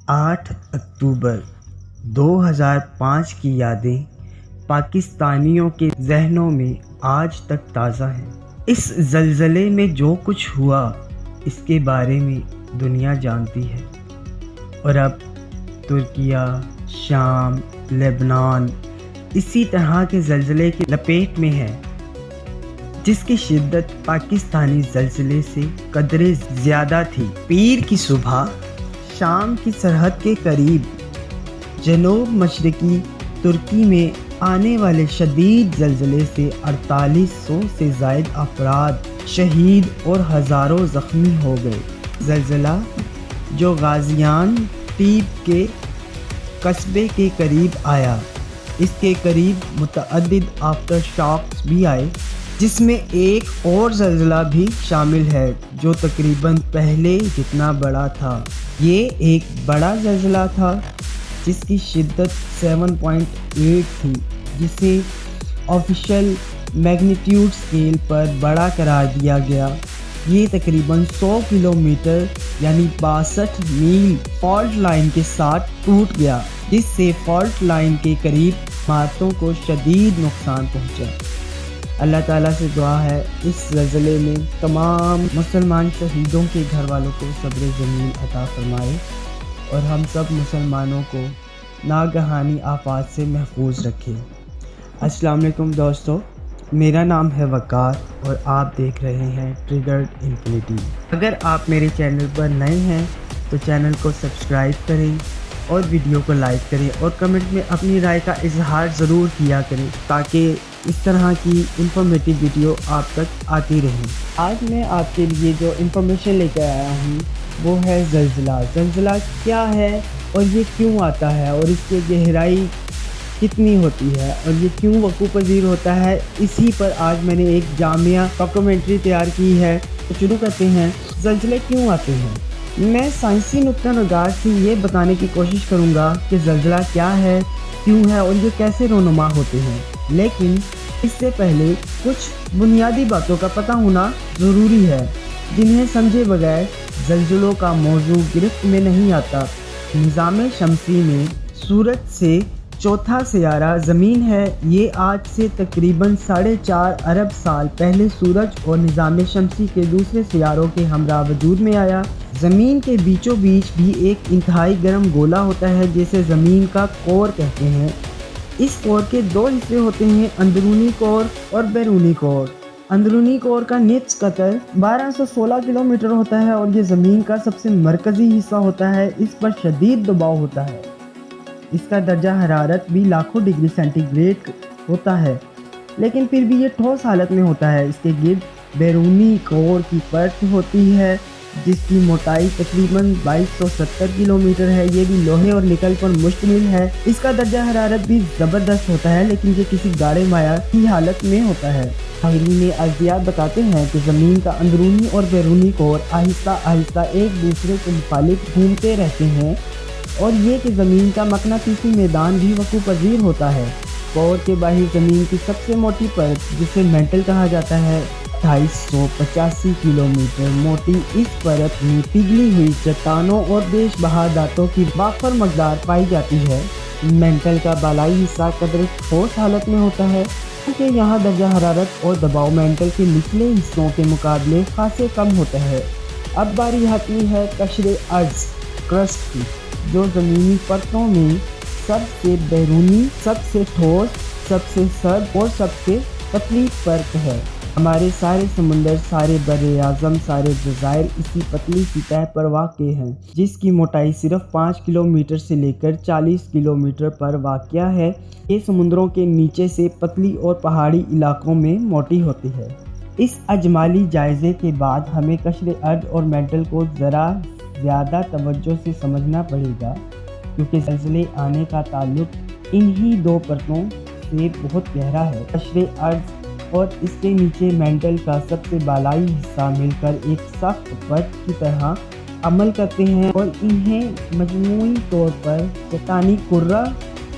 8 اکتوبر 2005 کی یادیں پاکستانیوں کے ذہنوں میں آج تک تازہ ہیں۔ اس زلزلے میں جو کچھ ہوا اس کے بارے میں دنیا جانتی ہے، اور اب ترکیہ، شام، لبنان اسی طرح کے زلزلے کی لپیٹ میں ہے، جس کی شدت پاکستانی زلزلے سے قدرے زیادہ تھی۔ پیر کی صبح شام کی سرحد کے قریب جنوب مشرقی ترکی میں آنے والے شدید زلزلے سے 4800 سے زائد افراد شہید اور ہزاروں زخمی ہو گئے۔ زلزلہ جو غازیان ٹیپ کے قصبے کے قریب آیا، اس کے قریب متعدد آفٹر شاکس بھی آئے، جس میں ایک اور زلزلہ بھی شامل ہے جو تقریباً پہلے جتنا بڑا تھا۔ یہ ایک بڑا زلزلہ تھا جس کی شدت 7.8 تھی، جسے آفیشل میگنیٹیوڈ اسکیل پر بڑا قرار دیا گیا۔ یہ تقریباً 100 کلومیٹر یعنی 62 میل فالٹ لائن کے ساتھ ٹوٹ گیا، جس سے فالٹ لائن کے قریب عمارتوں کو شدید نقصان پہنچا۔ اللہ تعالیٰ سے دعا ہے اس زلزلے میں تمام مسلمان شہیدوں کے گھر والوں کو صبر جمیل عطا فرمائے، اور ہم سب مسلمانوں کو ناگہانی آفات سے محفوظ رکھے۔ السلام علیکم دوستو، میرا نام ہے وقار اور آپ دیکھ رہے ہیں ٹریگرڈ انفینٹی۔ اگر آپ میرے چینل پر نئے ہیں تو چینل کو سبسکرائب کریں اور ویڈیو کو لائک کریں، اور کمنٹ میں اپنی رائے کا اظہار ضرور کیا کریں تاکہ اس طرح کی انفارمیٹیو ویڈیو آپ تک آتی رہیں۔ آج میں آپ کے لیے جو انفارمیشن لے کے آیا ہوں وہ ہے زلزلہ۔ زلزلہ کیا ہے اور یہ کیوں آتا ہے، اور اس کی گہرائی کتنی ہوتی ہے، اور یہ کیوں وقوع پذیر ہوتا ہے، اسی پر آج میں نے ایک جامع ڈاکومنٹری تیار کی ہے۔ تو شروع کرتے ہیں۔ زلزلے کیوں آتے ہیں؟ میں سائنسی نقطہ نگار سے یہ بتانے کی کوشش کروں گا کہ زلزلہ کیا ہے، کیوں ہے، اور یہ کیسے رونما ہوتے ہیں، لیکن اس سے پہلے کچھ بنیادی باتوں کا پتہ ہونا ضروری ہے جنہیں سمجھے بغیر زلزلوں کا موضوع گرفت میں نہیں آتا۔ نظام شمسی میں سورج سے چوتھا سیارہ زمین ہے۔ یہ آج سے تقریباً 4.5 ارب سال پہلے سورج اور نظام شمسی کے دوسرے سیاروں کے ہمراہ وجود میں آیا۔ زمین کے بیچوں بیچ بھی ایک انتہائی گرم گولا ہوتا ہے جسے زمین کا کور کہتے ہیں۔ اس کور کے 2 حصے ہوتے ہیں، اندرونی کور اور بیرونی کور۔ اندرونی کور کا نصف قطر 1216 کلومیٹر ہوتا ہے، اور یہ زمین کا سب سے مرکزی حصہ ہوتا ہے۔ اس پر شدید دباؤ ہوتا ہے، اس کا درجہ حرارت بھی لاکھوں ڈگری سینٹی گریڈ ہوتا ہے، لیکن پھر بھی یہ ٹھوس حالت میں ہوتا ہے۔ اس کے گرد بیرونی کور کی پرت ہوتی ہے جس کی موٹائی تقریباً 2270 کلومیٹر ہے۔ یہ بھی لوہے اور نکل پر مشتمل ہے۔ اس کا درجہ حرارت بھی زبردست ہوتا ہے، لیکن یہ کسی گاڑے مایع کی حالت میں ہوتا ہے۔ ماہرین ارضیات بتاتے ہیں کہ زمین کا اندرونی اور بیرونی کور آہستہ آہستہ ایک دوسرے کے مخالف گھومتے رہتے ہیں، اور یہ کہ زمین کا مقناطیسی میدان بھی وقوع پذیر ہوتا ہے۔ کور کے باہر زمین کی سب سے موٹی پرت، جسے مینٹل کہا جاتا ہے، 2885 کلومیٹر موٹی۔ اس پرت میں پگھلی ہوئی چٹانوں اور بیش بہا دھاتوں کی وافر مقدار پائی جاتی ہے۔ مینٹل کا بالائی حصہ قدرے ٹھوس حالت میں ہوتا ہے، کیونکہ یہاں درجہ حرارت اور دباؤ مینٹل کے نچلے حصوں کے مقابلے خاصے کم ہوتا ہے۔ اب باری آتی ہے قشر ارض کرسٹ کی، جو زمینی پرتوں میں سب سے بیرونی، سب سے ٹھوس، سب سے سرد اور سب سے پتلی پرت ہے۔ ہمارے سارے سمندر، سارے بر اعظم، سارے جزائر اسی پتلی سطح پر واقع ہیں، جس کی موٹائی صرف 5 کلومیٹر سے لے کر 40 کلومیٹر پر واقع ہے۔ یہ سمندروں کے نیچے سے پتلی اور پہاڑی علاقوں میں موٹی ہوتی ہے۔ اس اجمالی جائزے کے بعد ہمیں قشر ارض اور مینٹل کو ذرا زیادہ توجہ سے سمجھنا پڑے گا، کیونکہ زلزلے آنے کا تعلق انہی 2 پرتوں سے بہت گہرا ہے۔ قشر ارض اور اس کے نیچے مینٹل کا سب سے بالائی حصہ مل کر ایک سخت پرت کی طرح عمل کرتے ہیں، اور انہیں مجموعی طور پر چٹانی کرہ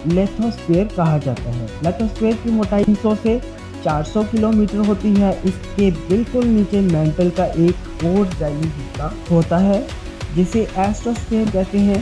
لیتھوسفیئر کہا جاتا ہے۔ لیتھوسفیئر کی موٹائی 300 سے 400 کلومیٹر ہوتی ہے۔ اس کے بالکل نیچے مینٹل کا ایک اور جعلی حصہ ہوتا ہے جسے ایسٹروسفیئر کہتے ہیں۔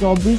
24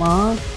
5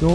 2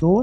2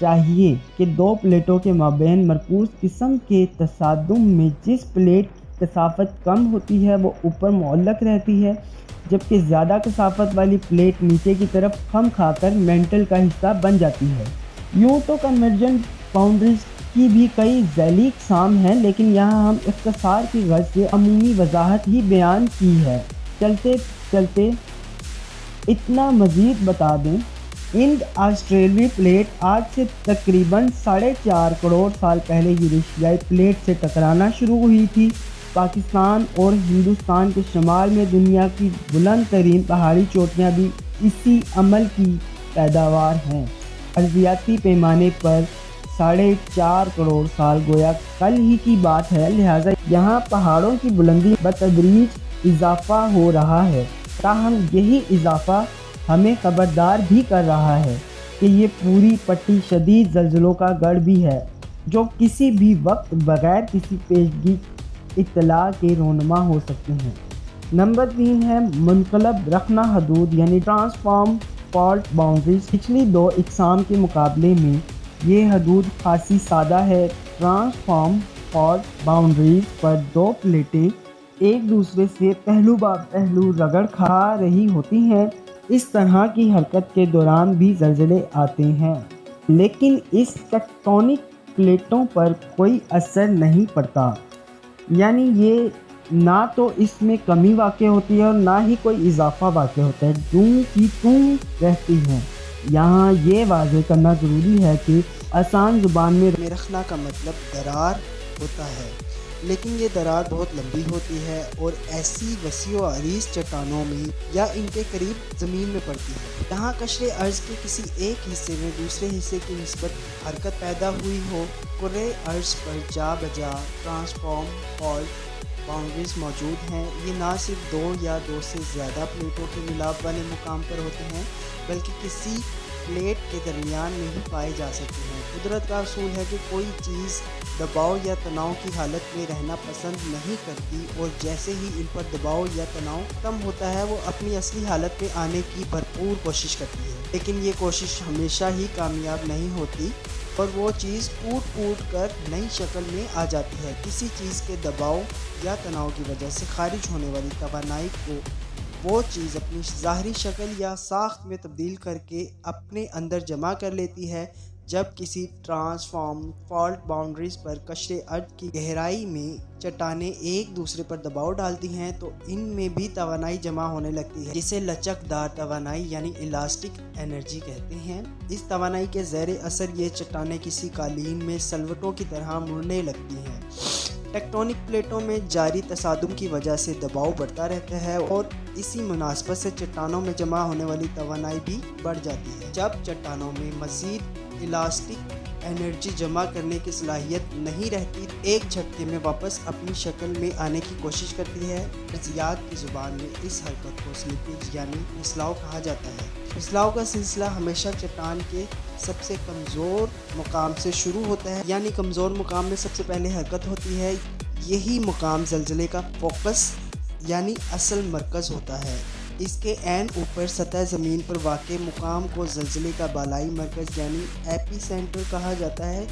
چاہیے کہ دو پلیٹوں کے مابین مرکوز قسم کے تصادم میں جس پلیٹ کی کثافت کم ہوتی ہے وہ اوپر معلق رہتی ہے، جبکہ زیادہ کثافت والی پلیٹ نیچے کی طرف خم کھا کر مینٹل کا حصہ بن جاتی ہے۔ یوں تو کنورجنٹ باؤنڈریز کی بھی کئی ذیلی اقسام ہیں، لیکن یہاں ہم اختصار کی غرض سے عمومی وضاحت ہی بیان کی ہے۔ چلتے چلتے اتنا مزید بتا دیں، ہند آسٹریلوی پلیٹ آج سے تقریباً 4.5 کروڑ سال پہلے یوریشیائی پلیٹ سے ٹکرانا شروع ہوئی تھی۔ پاکستان اور ہندوستان کے شمال میں دنیا کی بلند ترین پہاڑی چوٹیاں بھی اسی عمل کی پیداوار ہیں۔ ارضیاتی پیمانے پر 4.5 کروڑ سال گویا کل ہی کی بات ہے، لہٰذا یہاں پہاڑوں کی بلندی بتدریج اضافہ ہو رہا ہے۔ تاہم یہی اضافہ ہمیں خبردار بھی کر رہا ہے کہ یہ پوری پٹی شدید زلزلوں کا گڑھ بھی ہے، جو کسی بھی وقت بغیر کسی پیشگی اطلاع کے رونما ہو سکتے ہیں۔ نمبر 3 ہے منقلب رخنہ حدود یعنی ٹرانسفارم فالٹ باؤنڈریز۔ پچھلی دو اقسام کے مقابلے میں یہ حدود خاصی سادہ ہے۔ ٹرانسفارم فالٹ باؤنڈریز پر دو پلیٹیں ایک دوسرے سے پہلو بہ پہلو رگڑ کھا رہی ہوتی ہیں۔ اس طرح کی حرکت کے دوران بھی زلزلے آتے ہیں، لیکن اس ٹیکٹونک پلیٹوں پر کوئی اثر نہیں پڑتا، یعنی یہ نہ تو اس میں کمی واقع ہوتی ہے اور نہ ہی کوئی اضافہ واقع ہوتا ہے، دوں کی توں رہتی ہیں۔ یہاں یہ واضح کرنا ضروری ہے کہ آسان زبان میں رخنہ کا مطلب درار ہوتا ہے، لیکن یہ درار بہت لمبی ہوتی ہے اور ایسی وسیع و عریض چٹانوں میں یا ان کے قریب زمین میں پڑتی ہے جہاں قشر ارض کے کسی ایک حصے میں دوسرے حصے کی نسبت حرکت پیدا ہوئی ہو۔ کرۂ ارض پر جا بجا ٹرانسفارم فالٹ باؤنڈریز موجود ہیں۔ یہ نہ صرف دو یا دو سے زیادہ پلیٹوں کے ملاپ والے مقام پر ہوتے ہیں، بلکہ کسی پلیٹ کے درمیان میں ہی پائے جا سکتے ہیں۔ قدرت کا اصول ہے کہ کوئی چیز دباؤ یا تناؤ کی حالت میں رہنا پسند نہیں کرتی، اور جیسے ہی ان پر دباؤ یا تناؤ کم ہوتا ہے وہ اپنی اصلی حالت میں آنے کی بھرپور کوشش کرتی ہے، لیکن یہ کوشش ہمیشہ ہی کامیاب نہیں ہوتی اور وہ چیز ٹوٹ پھوٹ کر نئی شکل میں آ جاتی ہے۔ کسی چیز کے دباؤ یا تناؤ کی وجہ سے خارج ہونے والی توانائی کو وہ چیز اپنی ظاہری شکل یا ساخت میں تبدیل کر کے اپنے اندر جمع کر لیتی ہے۔ جب کسی ٹرانسفارم فالٹ باؤنڈریز پر قشر ارض کی گہرائی میں چٹانیں ایک دوسرے پر دباؤ ڈالتی ہیں تو ان میں بھی توانائی جمع ہونے لگتی ہے، جسے لچک دار توانائی یعنی الاسٹک انرجی کہتے ہیں۔ اس توانائی کے زیر اثر یہ چٹانیں کسی قالین میں سلوٹوں کی طرح مڑنے لگتی ہیں۔ ٹیکٹونک پلیٹوں میں جاری تصادم کی وجہ سے دباؤ بڑھتا رہتا ہے اور اسی مناسبت سے چٹانوں میں جمع ہونے والی توانائی بھی بڑھ جاتی ہے۔ جب چٹانوں میں مزید الاسٹک انرجی جمع کرنے کی صلاحیت نہیں رہتی، ایک جھٹکے میں واپس اپنی شکل میں آنے کی کوشش کرتی ہے۔ ارضیات کی زبان میں اس حرکت کو سلپیج یعنی پھسلاؤ کہا جاتا ہے۔ پھسلاؤ کا سلسلہ ہمیشہ چٹان کے سب سے کمزور مقام سے شروع ہوتا ہے، یعنی کمزور مقام میں سب سے پہلے حرکت ہوتی ہے۔ یہی مقام زلزلے کا فوکس یعنی اصل مرکز ہوتا ہے۔ اس کے عین اوپر سطح زمین پر واقع مقام کو زلزلے کا بالائی مرکز یعنی ایپی سینٹر کہا جاتا ہے۔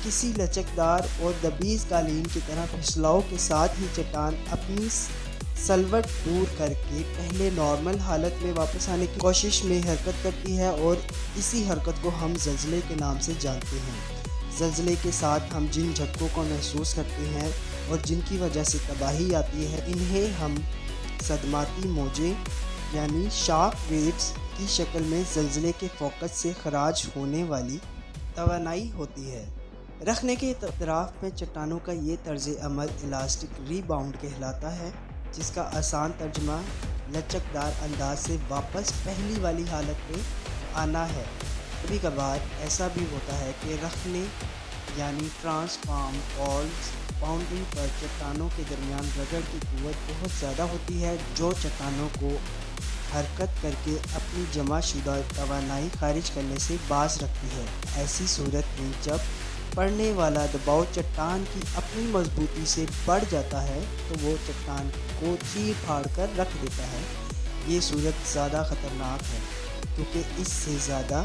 کسی لچکدار اور دبیز قالین کی طرح پھسلاؤ کے ساتھ ہی چٹان اپنی سلوٹ دور کر کے پہلے نارمل حالت میں واپس آنے کی کوشش میں حرکت کرتی ہے، اور اسی حرکت کو ہم زلزلے کے نام سے جانتے ہیں۔ زلزلے کے ساتھ ہم جن جھٹکوں کو محسوس کرتے ہیں اور جن کی وجہ سے تباہی آتی ہے، انہیں ہم صدماتی موجیں یعنی شاک ویوز کی شکل میں زلزلے کے فوکس سے خراج ہونے والی توانائی ہوتی ہے۔ رکھنے کے اطراف میں چٹانوں کا یہ طرز عمل الاسٹک ری باؤنڈ کہلاتا ہے، جس کا آسان ترجمہ لچکدار انداز سے واپس پہلی والی حالت میں آنا ہے۔ کبھی کبھار ایسا بھی ہوتا ہے کہ رکھنے یعنی ٹرانسفارم فالٹ باؤنڈری پر چٹانوں کے درمیان رگڑ کی قوت بہت زیادہ ہوتی ہے، جو چٹانوں کو حرکت کر کے اپنی جمع شدہ توانائی خارج کرنے سے باز رکھتی ہے۔ ایسی صورت میں جب پڑنے والا دباؤ چٹان کی اپنی مضبوطی سے بڑھ جاتا ہے تو وہ چٹان کو چیر پھاڑ کر رکھ دیتا ہے۔ یہ صورت زیادہ خطرناک ہے کیونکہ اس سے زیادہ